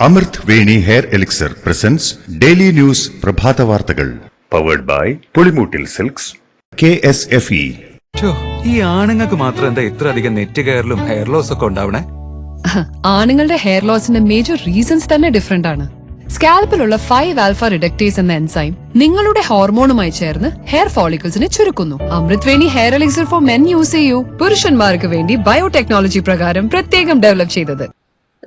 അമൃത് Veni hair elixir presents daily news പ്രഭാത വാർത്തകൾ powered by Pulimoottil silks KSFE. ഈ ആണുങ്ങൾക്ക് മാത്രം എന്താ ഇത്ര അധികം നെറ്റ് കെയറിലും ഹെയർ ലോസ് ഒക്കെ ഉണ്ടാവണേ? ആണുങ്ങളുടെ ഹെയർ ലോസിന്റെ മേജർ റീസൺസ് തന്നെ ഡിഫറെന്റ് ആണ്. സ്കാൽപ്പിലുള്ള 5-alpha റിഡക്ടേസ് എന്ന എൻസൈം നിങ്ങളുടെ ഹോർമോണുമായി ചേർന്ന് ഹെയർ ഫോളിക്കിൾസിനെ ചുരുക്കുന്നു. Amrut Veni hair elixir for men use ചെയ്യൂ. പുരുഷന്മാർക്ക് വേണ്ടി ബയോടെക്നോളജി പ്രകാരം പ്രത്യേകം ഡെവലപ്പ് ചെയ്തത്.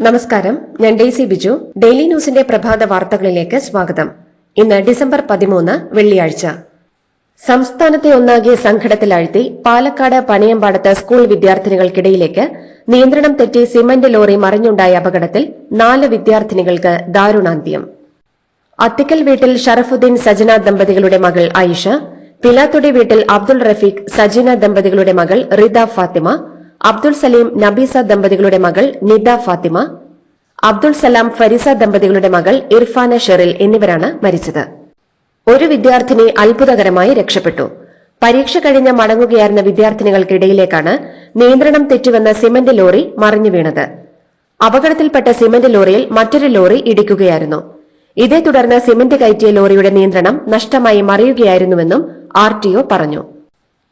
നമസ്കാരം, ഞാൻ ഡെയ്സി ബിജു. ഡെയിലി ന്യൂസിന്റെ പ്രഭാത വാർത്തകളിലേക്ക് സ്വാഗതം. ഇന്ന് ഡിസംബർ 13 വെള്ളിയാഴ്ച. സംസ്ഥാനത്തെ ഒന്നാകെ സങ്കടത്തിലാഴ്ത്തി പാലക്കാട് പണിയമ്പാടത്ത് സ്കൂൾ വിദ്യാർത്ഥിനികൾക്കിടയിലേക്ക് നിയന്ത്രണം തെറ്റി സിമന്റ് ലോറി മറിഞ്ഞുണ്ടായ അപകടത്തിൽ 4 വിദ്യാർത്ഥിനികൾക്ക് ദാരുണാന്ത്യം. അത്തിക്കൽ വീട്ടിൽ ഷറഫുദ്ദീൻ സജന ദമ്പതികളുടെ മകൾ ആയിഷ, പിലാത്തൊടി വീട്ടിൽ അബ്ദുൾ റഫീഖ് സജീന ദമ്പതികളുടെ മകൾ റിദ ഫാത്തിമ, അബ്ദുൾ സലീം നബീസ ദമ്പതികളുടെ മകൾ നിദ ഫാത്തിമ, അബ്ദുൾ സലാം ഫരിസ ദമ്പതികളുടെ മകൾ ഇർഫാന ഷെറിൽ എന്നിവരാണ് മരിച്ചത്. ഒരു വിദ്യാർത്ഥിനി അത്ഭുതകരമായി രക്ഷപ്പെട്ടു. പരീക്ഷ കഴിഞ്ഞ് മടങ്ങുകയായിരുന്ന വിദ്യാർത്ഥിനികൾക്കിടയിലേക്കാണ് നിയന്ത്രണം തെറ്റുവന്ന സിമന്റ് ലോറി മറിഞ്ഞു വീണത്. അപകടത്തിൽപ്പെട്ട സിമന്റ് ലോറിയിൽ മറ്റൊരു ലോറി ഇടിക്കുകയായിരുന്നു. ഇതേ തുടർന്ന് സിമന്റ് കയറ്റിയ ലോറിയുടെ നിയന്ത്രണം നഷ്ടമായി മറിയുകയായിരുന്നുവെന്നും RTO പറഞ്ഞു.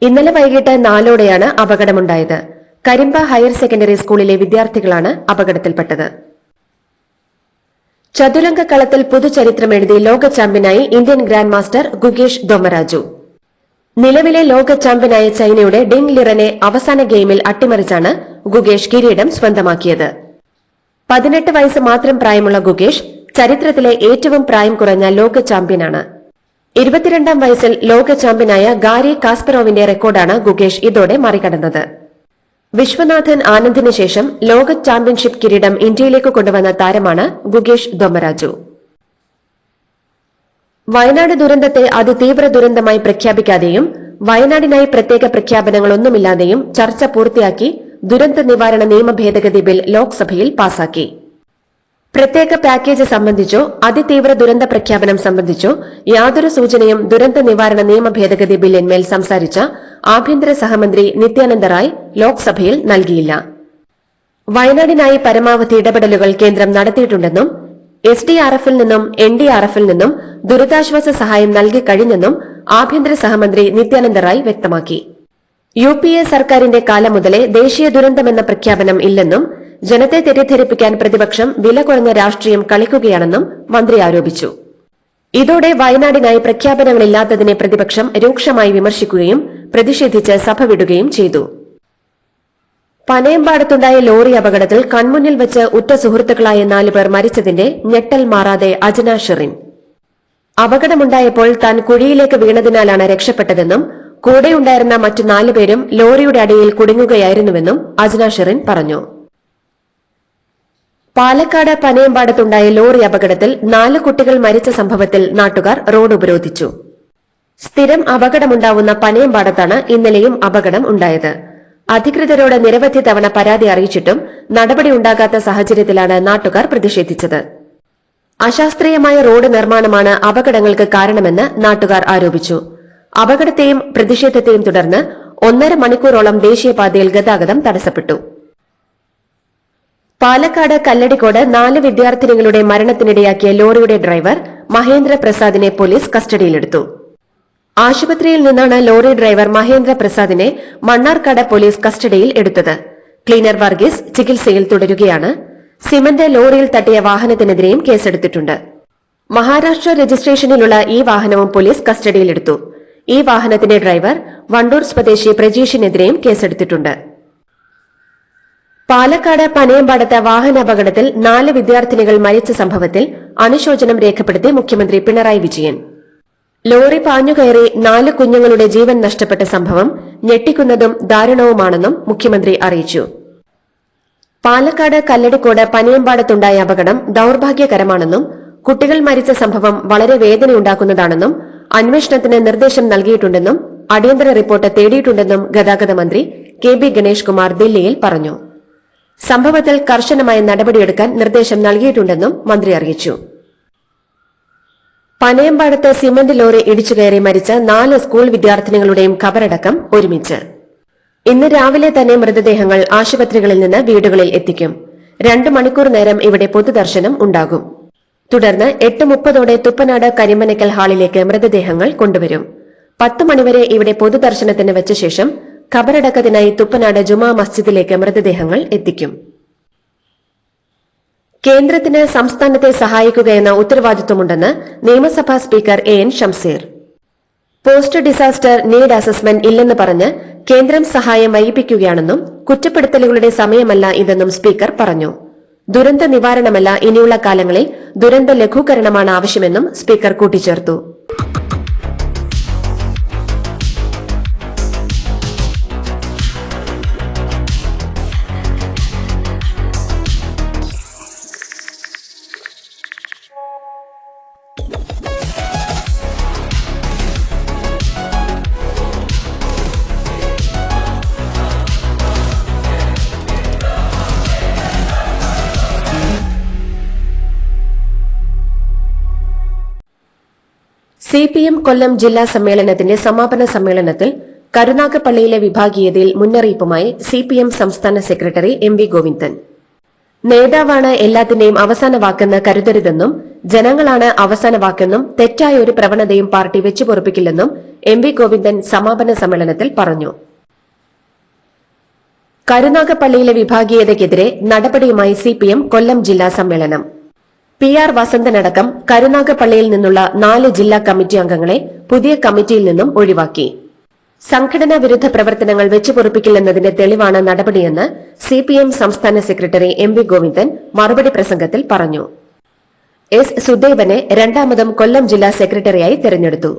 ഇന്നലെ വൈകിട്ട് 4ഓടെയാണ് അപകടമുണ്ടായത്. കരിമ്പ ഹയർ സെക്കൻഡറി സ്കൂളിലെ വിദ്യാർത്ഥികളാണ് അപകടത്തിൽപ്പെട്ടത്. ചതുരംഗ കളത്തിൽ പുതുചരിത്രമെഴുതി ലോക ചാമ്പ്യനായി Indian grand master Gukesh Dommaraju. നിലവിലെ ലോക ചാമ്പ്യനായ ചൈനയുടെ ഡിങ് ലിറനെ അവസാന ഗെയിമിൽ അട്ടിമറിച്ചാണ് ഗുകേഷ് കിരീടം സ്വന്തമാക്കിയത്. 18 വയസ്സ് മാത്രം പ്രായമുള്ള ഗുകേഷ് ചരിത്രത്തിലെ ഏറ്റവും പ്രായം കുറഞ്ഞ ലോക ചാമ്പ്യനാണ്. 22-ാം വയസ്സിൽ ലോക ചാമ്പ്യനായ ഗാരി കാസ്പറോവിന്റെ റെക്കോർഡാണ് ഗുകേഷ് ഇതോടെ മറികടന്നത്. വിശ്വനാഥൻ ആനന്ദിന് ശേഷം ലോക ചാമ്പ്യൻഷിപ്പ് കിരീടം ഇന്ത്യയിലേക്ക് കൊണ്ടുവന്ന താരമാണ് ഗുകേഷ് ദൊമരാജു. വയനാട് ദുരന്തത്തെ അതിതീവ്ര ദുരന്തമായി പ്രഖ്യാപിക്കാതെയും വയനാടിനായി പ്രത്യേക പ്രഖ്യാപനങ്ങളൊന്നുമില്ലാതെയും ചർച്ച പൂർത്തിയാക്കി ദുരന്ത നിവാരണ നിയമ ഭേദഗതി ബിൽ ലോക്സഭയിൽ പാസാക്കി. പ്രത്യേക പാക്കേജ് സംബന്ധിച്ചോ അതിതീവ്ര ദുരന്ത പ്രഖ്യാപനം സംബന്ധിച്ചോ യാതൊരു സൂചനയും ദുരന്ത നിവാരണ നിയമ ഭേദഗതി ബില്ലിന്മേൽ സംസാരിച്ച ആഭ്യന്തര സഹമന്ത്രി നിത്യാനന്ദ റായ് ലോക്സഭയിൽ നൽകിയില്ല. വയനാടിനായി പരമാവധി ഇടപെടലുകൾ കേന്ദ്രം നടത്തിയിട്ടുണ്ടെന്നും SDRF-ൽ നിന്നും NDRF-ൽ നിന്നും ദുരിതാശ്വാസ സഹായം നൽകിക്കഴിഞ്ഞെന്നും ആഭ്യന്തര സഹമന്ത്രി നിത്യാനന്ദ റായ് വ്യക്തമാക്കി. UPA സർക്കാരിന്റെ കാലം മുതലേ ദേശീയ ദുരന്തമെന്ന പ്രഖ്യാപനം ഇല്ലെന്നും ജനത്തെ തെറ്റിദ്ധരിപ്പിക്കാൻ പ്രതിപക്ഷം വില കുറഞ്ഞ രാഷ്ട്രീയം കളിക്കുകയാണെന്നും മന്ത്രി ആരോപിച്ചു. ഇതോടെ വയനാടിനായി പ്രഖ്യാപനങ്ങളില്ലാത്തതിനെ പ്രതിപക്ഷം രൂക്ഷമായി വിമർശിക്കുകയും പ്രതിഷേധിച്ച് സഭ വിടുകയും ചെയ്തു. പനയമ്പാടത്തുണ്ടായ ലോറി അപകടത്തിൽ കൺമുന്നിൽ വെച്ച് ഉറ്റ സുഹൃത്തുക്കളായ 4 പേർ മരിച്ചതിന്റെ ഞെട്ടൽ മാറാതെ അജ്ന ഷെറിൻ. അപകടമുണ്ടായപ്പോൾ താൻ കുഴിയിലേക്ക് വീണതിനാലാണ് രക്ഷപ്പെട്ടതെന്നും കൂടെയുണ്ടായിരുന്ന മറ്റു 4 പേരും ലോറിയുടെ അടിയിൽ കുടുങ്ങുകയായിരുന്നുവെന്നും അജ്ന ഷെറിൻ പറഞ്ഞു. പാലക്കാട് പനയമ്പാടത്തുണ്ടായ ലോറി അപകടത്തിൽ 4 കുട്ടികൾ മരിച്ച സംഭവത്തിൽ നാട്ടുകാർ റോഡ് ഉപരോധിച്ചു. സ്ഥിരം അപകടമുണ്ടാവുന്ന പനയമ്പാടത്താണ് ഇന്നലെയും അപകടം ഉണ്ടായത്. അധികൃതരോട് നിരവധി തവണ പരാതി അറിയിച്ചിട്ടും നടപടി ഉണ്ടാകാത്ത സാഹചര്യത്തിലാണ് നാട്ടുകാർ പ്രതിഷേധിച്ചത്. അശാസ്ത്രീയമായ റോഡ് നിർമ്മാണമാണ് അപകടങ്ങൾക്ക് കാരണമെന്ന് നാട്ടുകാർ ആരോപിച്ചു. അപകടത്തെയും പ്രതിഷേധത്തെയും തുടർന്ന് 1.5 മണിക്കൂറോളം ദേശീയപാതയിൽ ഗതാഗതം തടസ്സപ്പെട്ടു. പാലക്കാട് കല്ലടിക്കോട് 4 വിദ്യാർത്ഥിനികളുടെ മരണത്തിനിടയാക്കിയ ലോറിയുടെ ഡ്രൈവർ മഹേന്ദ്ര പ്രസാദിനെ പോലീസ് കസ്റ്റഡിയിലെടുത്തു. ആശുപത്രിയിൽ നിന്നാണ് ലോറി ഡ്രൈവർ മഹേന്ദ്ര പ്രസാദിനെ മണ്ണാർക്കാട് പോലീസ് കസ്റ്റഡിയിൽ എടുത്തത്. ക്ലീനർ വർഗീസ് ചികിത്സയിൽ തുടരുകയാണ്. സിമന്റ് ലോറിയിൽ തട്ടിയ വാഹനത്തിനെതിരെയും കേസെടുത്തിട്ടുണ്ട്. മഹാരാഷ്ട്ര രജിസ്ട്രേഷനിലുള്ള ഈ വാഹനവും പോലീസ് കസ്റ്റഡിയിലെടുത്തു. ഈ വാഹനത്തിന്റെ ഡ്രൈവർ വണ്ടൂർ സ്വദേശി പ്രജീഷിനെതിരെയും കേസെടുത്തിട്ടുണ്ട്. പാലക്കാട് പനയമ്പാടത്തെ വാഹനാപകടത്തിൽ 4 വിദ്യാർത്ഥിനികൾ മരിച്ച സംഭവത്തിൽ അനുശോചനം രേഖപ്പെടുത്തി മുഖ്യമന്ത്രി പിണറായി വിജയൻ. ലോറി പാഞ്ഞുകയറി 4 കുഞ്ഞുങ്ങളുടെ ജീവൻ നഷ്ടപ്പെട്ട സംഭവം ഞെട്ടിക്കുന്നതും ദാരുണവുമാണെന്നും മുഖ്യമന്ത്രി അറിയിച്ചു. പാലക്കാട് കല്ലടിക്കോട് പനയമ്പാടത്തുണ്ടായ അപകടം ദൌർഭാഗ്യകരമാണെന്നും കുട്ടികൾ മരിച്ച സംഭവം വളരെ വേദനയുണ്ടാക്കുന്നതാണെന്നും അന്വേഷണത്തിന് നിർദ്ദേശം നൽകിയിട്ടുണ്ടെന്നും അടിയന്തര റിപ്പോർട്ട് തേടിയിട്ടുണ്ടെന്നും ഗതാഗത മന്ത്രി KB ഗണേഷ് കുമാർ ദില്ലിയിൽ പറഞ്ഞു. സംഭവത്തിൽ കർശനമായ നടപടിയെടുക്കാൻ നിർദ്ദേശം നൽകിയിട്ടുണ്ടെന്നും മന്ത്രി അറിയിച്ചു. പനയമ്പാടത്ത് സിമന്റ് ലോറി ഇടിച്ചുകയറി മരിച്ച 4 സ്കൂൾ വിദ്യാർത്ഥിനികളുടെയും ഖബറടക്കം ഒരുമിച്ച്. ഇന്ന് രാവിലെ തന്നെ മൃതദേഹങ്ങൾ ആശുപത്രികളിൽ നിന്ന് വീടുകളിൽ എത്തിക്കും. 2 മണിക്കൂർ നേരം ഇവിടെ പൊതുദർശനം ഉണ്ടാകും. തുടർന്ന് 8:30 തുപ്പനാട് കരിമനക്കൽ ഹാളിലേക്ക് മൃതദേഹങ്ങൾ കൊണ്ടുവരും. 10 മണിവരെ ഇവിടെ പൊതുദർശനത്തിന് വെച്ച ശേഷം ഖബറടക്കത്തിനായി തുപ്പനാട് ജുമാ മസ്ജിദിലേക്ക് മൃതദേഹങ്ങൾ എത്തിക്കും. കേന്ദ്രത്തിന് സംസ്ഥാനത്തെ സഹായിക്കുകയെന്ന ഉത്തരവാദിത്വമുണ്ടെന്ന് നിയമസഭാ speaker N Shamseer. Post disaster need assessment ഇല്ലെന്ന് പറഞ്ഞ് കേന്ദ്രം സഹായം വൈകിപ്പിക്കുകയാണെന്നും കുറ്റപ്പെടുത്തലുകളുടെ സമയമല്ല ഇതെന്നും സ്പീക്കർ പറഞ്ഞു. ദുരന്ത നിവാരണമല്ല, ഇനിയുള്ള കാലങ്ങളിൽ ദുരന്ത ലഘൂകരണമാണ് ആവശ്യമെന്നും സ്പീക്കർ കൂട്ടിച്ചേർത്തു. CPM കൊല്ലം ജില്ലാ സമ്മേളനത്തിന്റെ സമാപന സമ്മേളനത്തിൽ കരുനാഗപ്പള്ളിയിലെ വിഭാഗീയതയിൽ മുന്നറിയിപ്പുമായി CPM സംസ്ഥാന സെക്രട്ടറി MV ഗോവിന്ദൻ. നേതാവാണ് എല്ലാത്തിന്റെയും അവസാന വാക്കെന്ന് കരുതരുതെന്നും ജനങ്ങളാണ് അവസാന വാക്കെന്നും തെറ്റായ ഒരു പ്രവണതയും പാർട്ടി വെച്ചുപൊറുപ്പിക്കില്ലെന്നും MV ഗോവിന്ദൻ സമാപന സമ്മേളനത്തിൽ പറഞ്ഞു. കരുനാഗപ്പള്ളിയിലെ വിഭാഗീയതയ്ക്കെതിരെ നടപടിയുമായി CPM കൊല്ലം ജില്ലാ സമ്മേളനം. PR വസന്തനടക്കം കരുനാഗപ്പള്ളിയിൽ നിന്നുള്ള 4 ജില്ലാ കമ്മിറ്റി അംഗങ്ങളെ പുതിയ കമ്മിറ്റിയിൽ നിന്നും ഒഴിവാക്കി. സംഘടനാ വിരുദ്ധ പ്രവർത്തനങ്ങൾ വെച്ചുപൊറുപ്പിക്കില്ലെന്നതിന്റെ തെളിവാണ് നടപടിയെന്ന് CPM സംസ്ഥാന സെക്രട്ടറി MV ഗോവിന്ദൻ മറുപടി പ്രസംഗത്തിൽ പറഞ്ഞു. S സുദേവനെ രണ്ടാമതും കൊല്ലം ജില്ലാ സെക്രട്ടറിയായി തെരഞ്ഞെടുത്തു.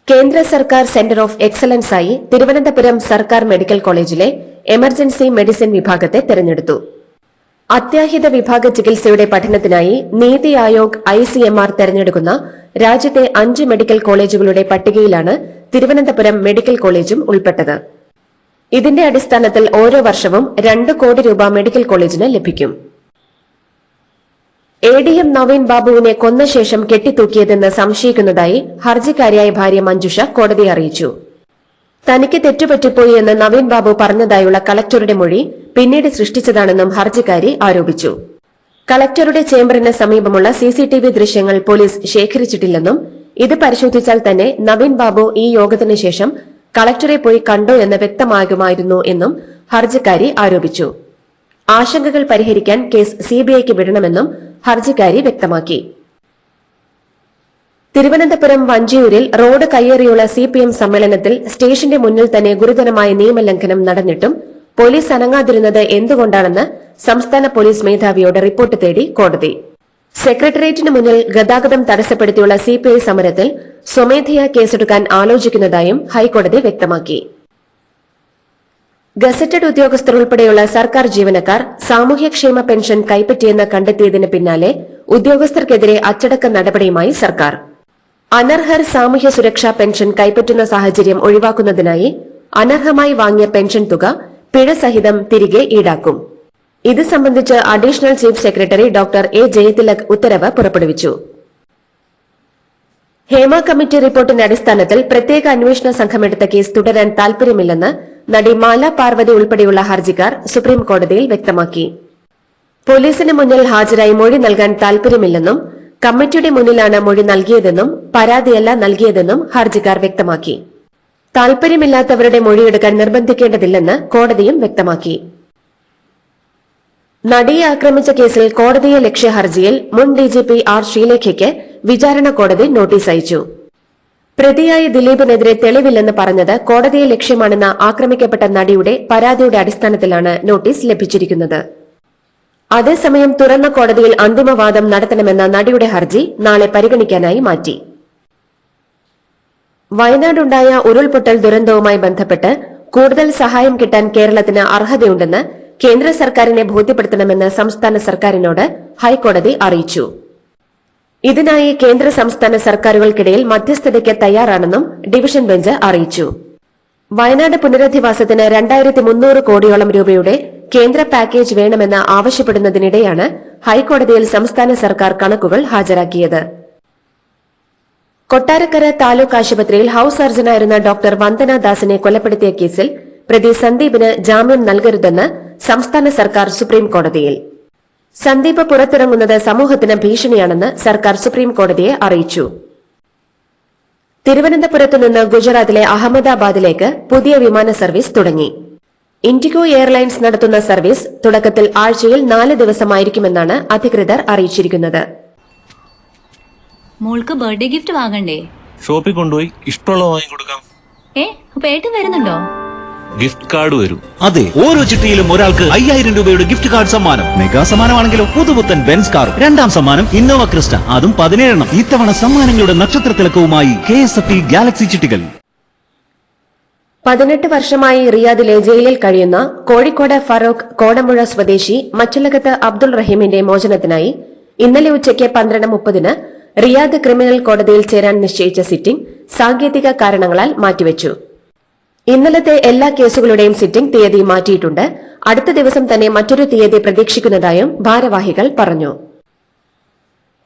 കേന്ദ്ര സർക്കാർ സെന്റർ ഓഫ് എക്സലൻസായി തിരുവനന്തപുരം സർക്കാർ മെഡിക്കൽ കോളേജിലെ എമർജൻസി മെഡിസിൻ വിഭാഗത്തെ തെരഞ്ഞെടുത്തു. അത്യാഹിത വിഭാഗ ചികിത്സയുടെ പഠനത്തിനായി നീതി ആയോഗ് ICMR തെരഞ്ഞെടുക്കുന്ന രാജ്യത്തെ 5 മെഡിക്കൽ കോളേജുകളുടെ പട്ടികയിലാണ് തിരുവനന്തപുരം മെഡിക്കൽ കോളേജും ഉൾപ്പെട്ടത്. ഇതിന്റെ അടിസ്ഥാനത്തിൽ ഓരോ വർഷവും 2 കോടി രൂപ മെഡിക്കൽ കോളേജിന് ലഭിക്കും. ADM നവീൻ ബാബുവിനെ കൊന്ന ശേഷം കെട്ടിത്തൂക്കിയതെന്ന് സംശയിക്കുന്നതായി ഹർജിക്കാരിയായ ഭാര്യ മഞ്ജുഷ കോടതിയെ അറിയിച്ചു. തനിക്ക് തെറ്റുപറ്റിപ്പോയി എന്ന് നവീൻ ബാബു പറഞ്ഞതായുള്ള കളക്ടറുടെ മൊഴി പിന്നീട് സൃഷ്ടിച്ചതാണെന്നും ഹർജിക്കാരി ആരോപിച്ചു. കളക്ടറുടെ ചേംബറിന് സമീപമുള്ള CCTV ദൃശ്യങ്ങൾ പോലീസ് ശേഖരിച്ചിട്ടില്ലെന്നും ഇത് പരിശോധിച്ചാൽ തന്നെ നവീൻ ബാബു ഈ യോഗത്തിനു ശേഷം കളക്ടറെ പോയി കണ്ടോ എന്ന് വ്യക്തമാകുമായിരുന്നു എന്നും ഹർജിക്കാരി ആരോപിച്ചു. ആശങ്കകൾ പരിഹരിക്കാൻ കേസ് CBIക്ക് വിടണമെന്നും ഹർജിക്കാരി വ്യക്തമാക്കി. തിരുവനന്തപുരം വഞ്ചിയൂരിൽ റോഡ് കയ്യേറിയുള്ള CPM സമ്മേളനത്തിൽ സ്റ്റേഷന്റെ മുന്നിൽ തന്നെ ഗുരുതരമായ നിയമലംഘനം നടന്നിട്ടും പോലീസ് അനങ്ങാതിരുന്നത് എന്തുകൊണ്ടാണെന്ന് സംസ്ഥാന പോലീസ് മേധാവിയോട് റിപ്പോർട്ട് തേടി കോടതി. സെക്രട്ടേറിയറ്റിന് മുന്നിൽ ഗതാഗതം തടസ്സപ്പെടുത്തിയുള്ള CPI സമരത്തിൽ സ്വമേധയാ കേസെടുക്കാൻ ആലോചിക്കുന്നതായും ഹൈക്കോടതി വ്യക്തമാക്കി. ഗസറ്റഡ് ഉദ്യോഗസ്ഥർ ഉൾപ്പെടെയുള്ള സർക്കാർ ജീവനക്കാർ സാമൂഹ്യക്ഷേമ പെൻഷൻ കൈപ്പറ്റിയെന്ന് കണ്ടെത്തിയതിന് പിന്നാലെ ഉദ്യോഗസ്ഥർക്കെതിരെ അച്ചടക്ക നടപടിയുമായി സർക്കാർ. അനർഹർ സാമൂഹ്യ സുരക്ഷാ പെൻഷൻ കൈപ്പറ്റുന്ന സാഹചര്യം ഒഴിവാക്കുന്നതിനായി അനർഹമായി വാങ്ങിയ പെൻഷൻ തുക പിഴ സഹിതം തിരികെ ഈടാക്കും. ഇത് സംബന്ധിച്ച് additional chief secretary doctor A Jayathilak ഉത്തരവ് പുറപ്പെടുവിച്ചു. ഹേമ കമ്മിറ്റി റിപ്പോർട്ടിന്റെ അടിസ്ഥാനത്തിൽ പ്രത്യേക അന്വേഷണ സംഘമെടുത്ത കേസ് തുടരാൻ താൽപര്യമില്ലെന്ന് നടി മാല പാർവതി ഉൾപ്പെടെയുള്ള ഹർജിക്കാർ സുപ്രീം കോടതിയിൽ വ്യക്തമാക്കി. പോലീസിന് മുന്നിൽ ഹാജരായി മൊഴി നൽകാൻ താൽപര്യമില്ലെന്നും കമ്മിറ്റിയുടെ മുന്നിലാണ് മൊഴി നൽകിയതെന്നും പരാതിയല്ല നൽകിയതെന്നും ഹർജിക്കാർ വ്യക്തമാക്കി. താൽപര്യമില്ലാത്തവരുടെ മൊഴിയെടുക്കാൻ നിർബന്ധിക്കേണ്ടതില്ലെന്ന് കോടതിയും വ്യക്തമാക്കി. നടിയെ ആക്രമിച്ച കേസിൽ കോടതിയെ ലക്ഷ്യ ഹർജിയിൽ മുൻ DGP R ശ്രീലേഖയ്ക്ക് വിചാരണ കോടതി നോട്ടീസ് അയച്ചു. പ്രതിയായ ദിലീപിനെതിരെ തെളിവില്ലെന്ന് പറഞ്ഞത് കോടതിയെ ലക്ഷ്യമാണെന്ന ആക്രമിക്കപ്പെട്ട നടിയുടെ പരാതിയുടെ അടിസ്ഥാനത്തിലാണ് നോട്ടീസ് ലഭിച്ചിരിക്കുന്നത്. അതേസമയം തുറന്ന കോടതിയിൽ അന്തിമവാദം നടത്തണമെന്ന നടിയുടെ ഹർജി നാളെ പരിഗണിക്കാനായി മാറ്റി. വയനാടുണ്ടായ ഉരുൾപൊട്ടൽ ദുരന്തവുമായി ബന്ധപ്പെട്ട് കൂടുതൽ സഹായം കിട്ടാൻ കേരളത്തിന് അർഹതയുണ്ടെന്ന് കേന്ദ്ര സർക്കാരിനെ ബോധ്യപ്പെടുത്തണമെന്ന് സംസ്ഥാന സർക്കാരിനോട് ഹൈക്കോടതി അറിയിച്ചു. ഇതിനായി കേന്ദ്ര സംസ്ഥാന സർക്കാരുകൾക്കിടയിൽ മധ്യസ്ഥതയ്ക്ക് തയ്യാറാണെന്നും ഡിവിഷൻ ബെഞ്ച് അറിയിച്ചു. വയനാട് പുനരധിവാസത്തിന് 2300 കോടിയോളം രൂപയുടെ കേന്ദ്ര പാക്കേജ് വേണമെന്ന് ആവശ്യപ്പെടുന്നതിനിടെയാണ് ഹൈക്കോടതിയിൽ സംസ്ഥാന സർക്കാർ കണക്കുകൾ ഹാജരാക്കിയത്. കൊട്ടാരക്കര താലൂക്ക് ആശുപത്രിയിൽ ഹൌസ് സർജനായിരുന്ന ഡോക്ടർ വന്ദന ദാസിനെ കൊലപ്പെടുത്തിയ കേസിൽ പ്രതി സന്ദീപിന് ജാമ്യം നൽകരുതെന്ന് സംസ്ഥാന സർക്കാർ സുപ്രീം കോടതിയിൽ. സന്ദീപ് പുറത്തിറങ്ങുന്നത് സമൂഹത്തിന് ഭീഷണിയാണെന്ന് സർക്കാർ സുപ്രീം കോടതിയെ അറിയിച്ചു. തിരുവനന്തപുരത്ത് നിന്ന് ഗുജറാത്തിലെ അഹമ്മദാബാദിലേക്ക് പുതിയ വിമാന സർവീസ് തുടങ്ങി. ഇൻഡിഗോ എയർലൈൻസ് നടത്തുന്ന സർവീസ് തുടക്കത്തിൽ ആഴ്ചയിൽ 4 ദിവസമായിരിക്കുമെന്നാണ് അധികൃതർ അറിയിച്ചിരിക്കുന്നത്. മോൾക്ക് ബർത്ത്ഡേ ഗിഫ്റ്റ് വാങ്ങണ്ടേ? ഷോപ്പിൽ കൊണ്ടുപോയി ഇഷ്ടമുള്ളത് വാങ്ങിക്കൊടുക്കാം. അപ്പൊ ഏട്ടൻ വരുന്നുണ്ടോ? ഗിഫ്റ്റ് കാർഡ് വരും. അതെ, ഓരോ ചിട്ടിയിലും ഒരാൾക്ക് 5000 രൂപയുടെ ഗിഫ്റ്റ് കാർഡ് സമ്മാനം. മെഗാ സമ്മാനമാണെങ്കിലോ പുതുപുത്തൻ ബെൻസ് കാർ. 2ാം സമ്മാനം ഇന്നോവ ക്രിസ്റ്റ, അതും 17 ഇത്തവണ സമ്മാനങ്ങളുടെ നക്ഷത്ര തിളക്കവുമായി KSFE ഗാലക്സി ചിട്ടികൾ. 18 വർഷമായി റിയാദിലെ ജയിലിൽ കഴിയുന്ന കോഴിക്കോട് ഫറൂഖ് കോടമ്പുഴ സ്വദേശി മച്ചുലകത്ത് അബ്ദുൾ റഹീമിന്റെ മോചനത്തിനായി ഇന്നലെ ഉച്ചയ്ക്ക് 12:30 റിയാദ് ക്രിമിനൽ കോടതിയിൽ ചേരാൻ നിശ്ചയിച്ച സിറ്റിംഗ് സാങ്കേതിക കാരണങ്ങളാൽ മാറ്റിവെച്ചു. ഇന്നലത്തെ എല്ലാ കേസുകളുടെയും സിറ്റിംഗ് തീയതി മാറ്റിയിട്ടുണ്ട്. അടുത്ത ദിവസം തന്നെ മറ്റൊരു തീയതി പ്രതീക്ഷിക്കുന്നതായും ഭാരവാഹികൾ പറഞ്ഞു.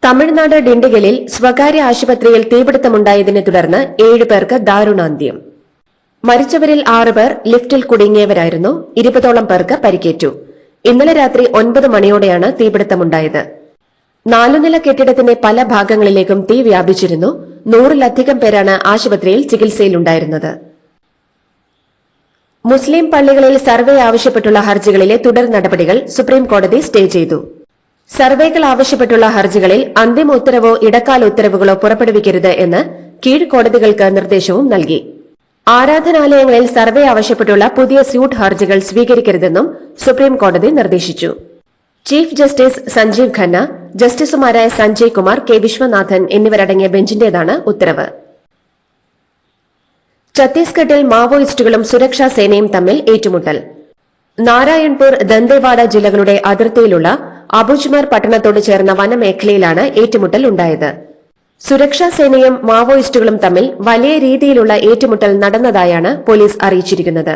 തമിഴ്നാട് ഡിണ്ടിഗലിൽ സ്വകാര്യ ആശുപത്രിയിൽ തീപിടുത്തമുണ്ടായതിനെ തുടർന്ന് 7 പേർക്ക് ദാരുണാന്ത്യം. മരിച്ചവരിൽ 6 പേർ ലിഫ്റ്റിൽ കുടുങ്ങിയവരായിരുന്നു. 20ഓളം പേർക്ക് പരിക്കേറ്റു. ഇന്നലെ രാത്രി 9 മണിയോടെയാണ് തീപിടുത്തമുണ്ടായത്. 4 നില കെട്ടിടത്തിന്റെ പല ഭാഗങ്ങളിലേക്കും തീ വ്യാപിച്ചിരുന്നു. 100-ലധികം പേരാണ് ആശുപത്രിയിൽ ചികിത്സയിലുണ്ടായിരുന്നത്. മുസ്ലിം പള്ളികളിൽ സർവേ ആവശ്യപ്പെട്ടുള്ള ഹർജികളിലെ തുടർ നടപടികൾ സുപ്രീം കോടതി സ്റ്റേ ചെയ്തു. സർവേകൾ ആവശ്യപ്പെട്ടുള്ള ഹർജികളിൽ അന്തിമ ഉത്തരവോ ഇടക്കാല ഉത്തരവുകളോ പുറപ്പെടുവിക്കരുത് എന്ന് കീഴ്ക്കോടതികൾക്ക് നിർദ്ദേശവും നൽകി. ആരാധനാലയങ്ങളിൽ സർവേ ആവശ്യപ്പെട്ടുള്ള പുതിയ സ്യൂട്ട് ഹർജികൾ സ്വീകരിക്കരുതെന്നും സുപ്രീം കോടതി നിർദ്ദേശിച്ചു. ചീഫ് ജസ്റ്റിസ് സഞ്ജീവ് ഖന്ന, ജസ്റ്റിസുമാരായ സഞ്ജയ് കുമാർ, കെ വിശ്വനാഥൻ എന്നിവരടങ്ങിയ ബെഞ്ചിന്റേതാണ് ഉത്തരവ്. ഛത്തീസ്ഗഡിൽ മാവോയിസ്റ്റുകളും സുരക്ഷാ സേനയും തമ്മിൽ ഏറ്റുമുട്ടൽ. നാരായൺപൂർ, ദന്തേവാഡ ജില്ലകളുടെ അതിർത്തിയിലുള്ള അബുജ്മർ പട്ടണത്തോട് ചേർന്ന വനമേഖലയിലാണ് ഏറ്റുമുട്ടൽ ഉണ്ടായത്. സുരക്ഷാ സേനയും മാവോയിസ്റ്റുകളും തമ്മിൽ വലിയ രീതിയിലുള്ള ഏറ്റുമുട്ടൽ നടന്നതായാണ് പോലീസ് അറിയിച്ചിരിക്കുന്നത്.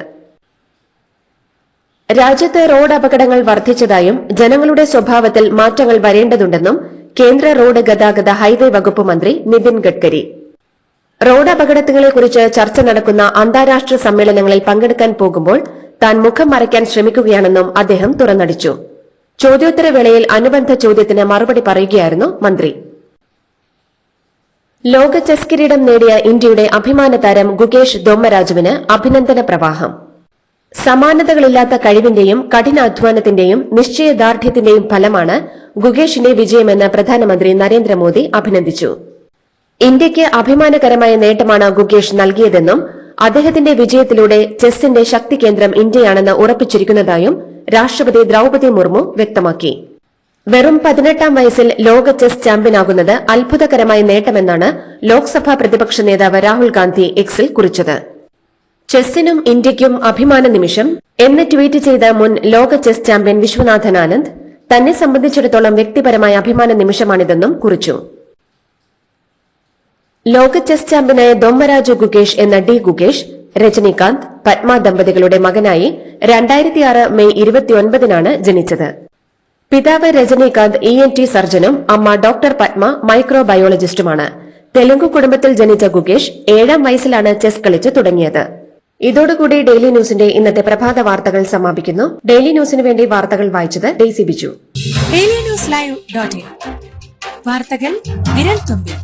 രാജ്യത്ത് റോഡ് അപകടങ്ങൾ വർദ്ധിച്ചതായും ജനങ്ങളുടെ സ്വഭാവത്തിൽ മാറ്റങ്ങൾ വരേണ്ടതുണ്ടെന്നും കേന്ദ്ര റോഡ് ഗതാഗത ഹൈവേ വകുപ്പ് മന്ത്രി നിതിൻ ഗഡ്കരി. റോഡ് അപകടങ്ങളെക്കുറിച്ച് ചർച്ച നടക്കുന്ന അന്താരാഷ്ട്ര സമ്മേളനങ്ങളിൽ പങ്കെടുക്കാൻ പോകുമ്പോൾ താൻ മുഖം മറയ്ക്കാൻ ശ്രമിക്കുകയാണെന്നും അദ്ദേഹം തുറന്നടിച്ചു. ചോദ്യോത്തരവേളയിൽ അനുബന്ധ ചോദ്യത്തിന് മറുപടി പറയുകയായിരുന്നു മന്ത്രി. ലോക ചെസ് കിരീടം നേടിയ ഇന്ത്യയുടെ അഭിമാന താരം ഗുകേഷ് ദൊമ്മരാജുവിന് അഭിനന്ദന പ്രവാഹം. സമാനതകളില്ലാത്ത കഴിവിന്റെയും കഠിനാധ്വാനത്തിന്റെയും നിശ്ചയദാർഢ്യത്തിന്റെയും ഫലമാണ് ഗുകേഷിന്റെ വിജയമെന്ന് പ്രധാനമന്ത്രി നരേന്ദ്രമോദി അഭിനന്ദിച്ചു. ഇന്ത്യയ്ക്ക് അഭിമാനകരമായ നേട്ടമാണ് ഗുകേഷ് നൽകിയതെന്നും അദ്ദേഹത്തിന്റെ വിജയത്തിലൂടെ ചെസ്സിന്റെ ശക്തി കേന്ദ്രം ഇന്ത്യയാണെന്ന് ഉറപ്പിച്ചിരിക്കുന്നതായും രാഷ്ട്രപതി ദ്രൌപദി മുർമു വ്യക്തമാക്കി. വെറും 18ാം വയസ്സിൽ ലോക ചെസ് ചാമ്പ്യനാകുന്നത് അത്ഭുതകരമായ നേട്ടമെന്നാണ് ലോക്സഭാ പ്രതിപക്ഷ നേതാവ് രാഹുൽ ഗാന്ധി എക്സിൽ കുറിച്ചത്. ചെസ്സിനും ഇന്ത്യയ്ക്കും അഭിമാന നിമിഷം എന്ന് ട്വീറ്റ് ചെയ്ത മുൻ ലോക ചെസ് ചാമ്പ്യൻ വിശ്വനാഥൻ ആനന്ദ് തന്നെ സംബന്ധിച്ചിടത്തോളം വ്യക്തിപരമായ അഭിമാന നിമിഷമാണിതെന്നും കുറിച്ചു. ലോക ചെസ് ചാമ്പ്യനായ ദൊമ്മരാജു ഗുകേഷ് എന്ന ഡി ഗുകേഷ് രജനീകാന്ത്, പത്മ ദമ്പതികളുടെ മകനായി 2006 മെയ് 29-നാണ് ജനിച്ചത്. പിതാവ് രജനീകാന്ത് ENT സർജനും അമ്മ ഡോക്ടർ പത്മ മൈക്രോബയോളജിസ്റ്റുമാണ്. തെലുങ്കു കുടുംബത്തിൽ ജനിച്ച ഗുകേഷ് 7ാം വയസ്സിലാണ് ചെസ് കളിച്ച് തുടങ്ങിയത്. ഇതോടുകൂടി ഡെയിലി ന്യൂസിന്റെ ഇന്നത്തെ പ്രഭാത വാർത്തകൾ സമാപിക്കുന്നു. ഡെയിലി ന്യൂസിന് വേണ്ടി വാർത്തകൾ വായിച്ചത് ഡെയ്സി ബിജു. ഡെയിലി ന്യൂസ് ലൈവ്.in വാർത്തകൾ വിരൽ തുമ്പിൽ.